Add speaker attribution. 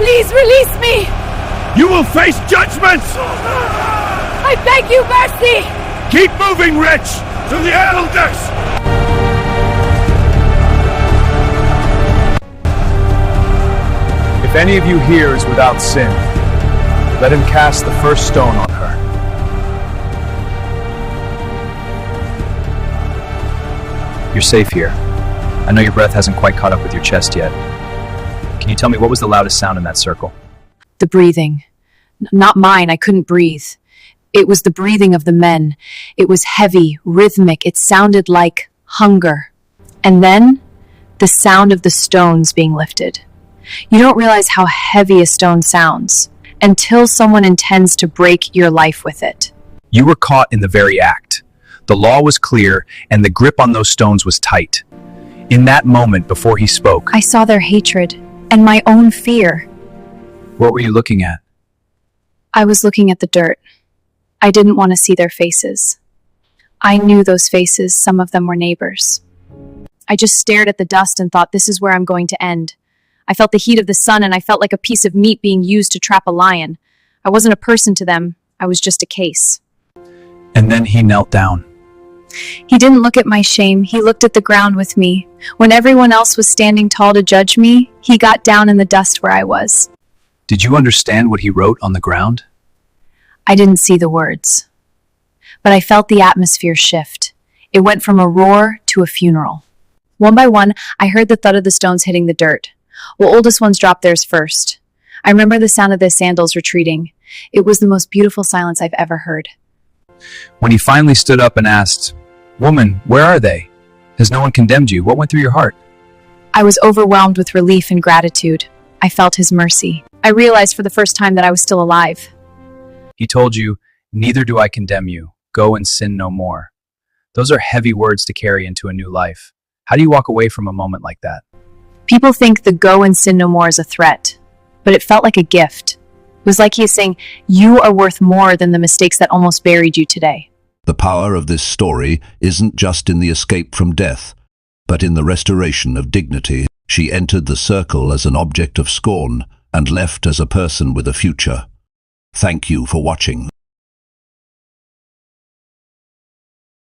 Speaker 1: Please release me!
Speaker 2: You will face judgment!
Speaker 1: I beg you mercy!
Speaker 2: Keep moving, wretch! To the elders!
Speaker 3: If any of you here is without sin, let him cast the first stone on her. You're safe here. I know your breath hasn't quite caught up with your chest yet. Can you tell me what was the loudest sound in that circle?
Speaker 1: The breathing. Not mine, I couldn't breathe. It was the breathing of the men. It was heavy, rhythmic, it sounded like hunger. And then, the sound of the stones being lifted. You don't realize how heavy a stone sounds until someone intends to break your life with it.
Speaker 3: You were caught in the very act. The law was clear, and the grip on those stones was tight. In that moment before he spoke,
Speaker 1: I saw their hatred and my own fear.
Speaker 3: what were you looking at?
Speaker 1: I was looking at the dirt. I didn't want to see their faces. I knew those faces, some of them were neighbors. I just stared at the dust and thought, this is where I'm going to end. I felt the heat of the sun, and I felt like a piece of meat being used to trap a lion. I wasn't a person to them. I was just a case.
Speaker 3: And then he knelt down.
Speaker 1: He didn't look at my shame. He looked at the ground with me. When everyone else was standing tall to judge me, he got down in the dust where I was.
Speaker 3: Did you understand what he wrote on the ground?
Speaker 1: I didn't see the words, but I felt the atmosphere shift. It went from a roar to a funeral. One by one, I heard the thud of the stones hitting the dirt. Well, oldest ones dropped theirs first. I remember the sound of their sandals retreating. It was the most beautiful silence I've ever heard.
Speaker 3: When he finally stood up and asked, "Woman, where are they? Has no one condemned you? What went through your heart?"
Speaker 1: I was overwhelmed with relief and gratitude. I felt his mercy. I realized for the first time that I was still alive.
Speaker 3: He told you, "Neither do I condemn you. Go and sin no more." Those are heavy words to carry into a new life. How do you walk away from a moment like that?
Speaker 1: People think the go and sin no more is a threat, but it felt like a gift. It was like he is saying, you are worth more than the mistakes that almost buried you today.
Speaker 4: The power of this story isn't just in the escape from death, but in the restoration of dignity. She entered the circle as an object of scorn and left as a person with a future. Thank you for watching.